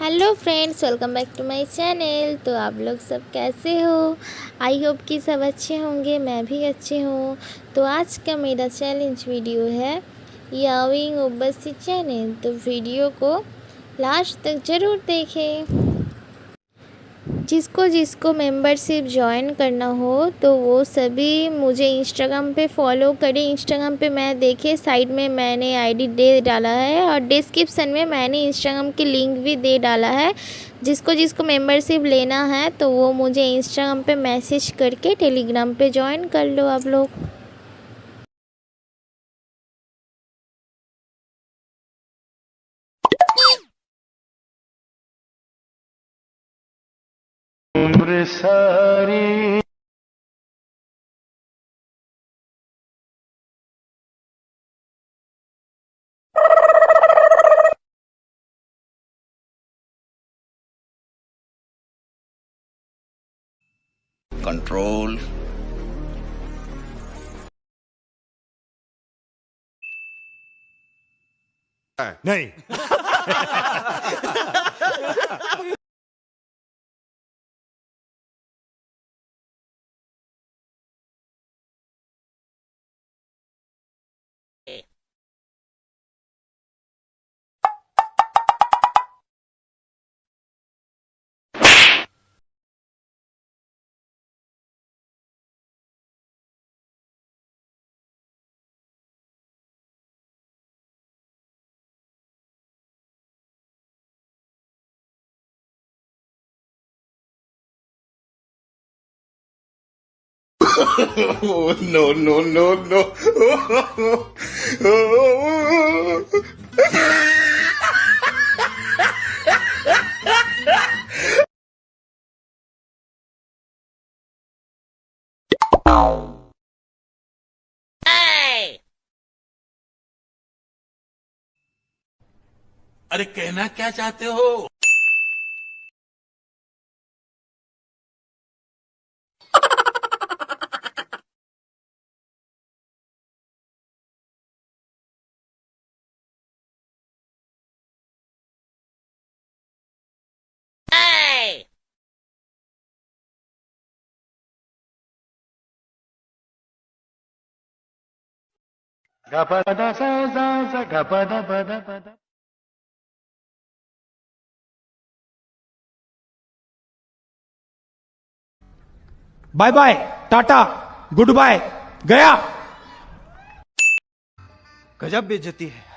Hello friends, welcome back to my channel. तो आप लोग सब कैसे हो? आई होप कि सब अच्छे होंगे, मैं भी अच्छी हूँ। तो आज का मेरा चैलेंज वीडियो है याविंग ओबसी चैनल। तो वीडियो को लास्ट तक ज़रूर देखें। जिसको जिसको मेंबरशिप ज्वाइन करना हो तो वो सभी मुझे इंस्टाग्राम पे फॉलो करें। इंस्टाग्राम पे मैं देखे साइड में मैंने आईडी दे डाला है और डिस्क्रिप्शन में मैंने इंस्टाग्राम की लिंक भी दे डाला है। जिसको जिसको मेंबरशिप लेना है तो वो मुझे इंस्टाग्राम पे मैसेज करके टेलीग्राम पे ज्वाइन कर लो आप लोग। उम्र सारी कंट्रोल। नहीं। No, no, no, no. अरे कहना क्या चाहते हो? गपदा सा सा सा गपदा पदा पदा। Bye bye, tata, good bye, गया। गजब बेइज्जती है।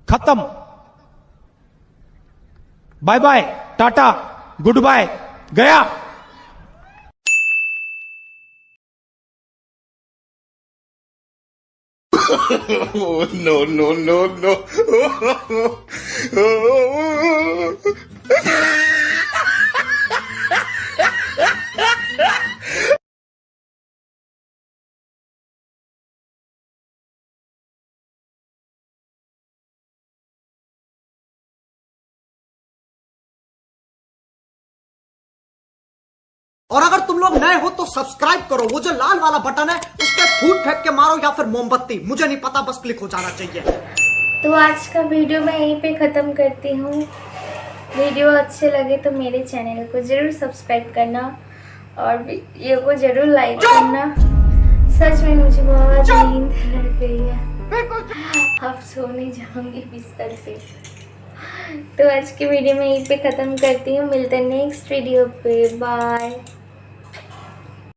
खत्म। Bye bye, tata, good bye, गया। No, no, no, no. और अगर तुम लोग नए हो तो सब्सक्राइब करो। वो जो लाल वाला बटन है उस पर फूट फेंक के मारो या फिर मोमबत्ती, मुझे नहीं पता, बस क्लिक हो जाना चाहिए। तो आज का वीडियो मैं यहीं पे ख़त्म करती हूँ। वीडियो अच्छे लगे तो मेरे चैनल को ज़रूर सब्सक्राइब करना और वीडियो को ज़रूर लाइक करना। सच में मुझे बहुत नींद लग गई है, अब सोने जाऊंगी बिस्तर पे। तो आज की वीडियो में यहीं पे ख़त्म करती हूँ, मिलते हैं नेक्स्ट वीडियो पे, बाय।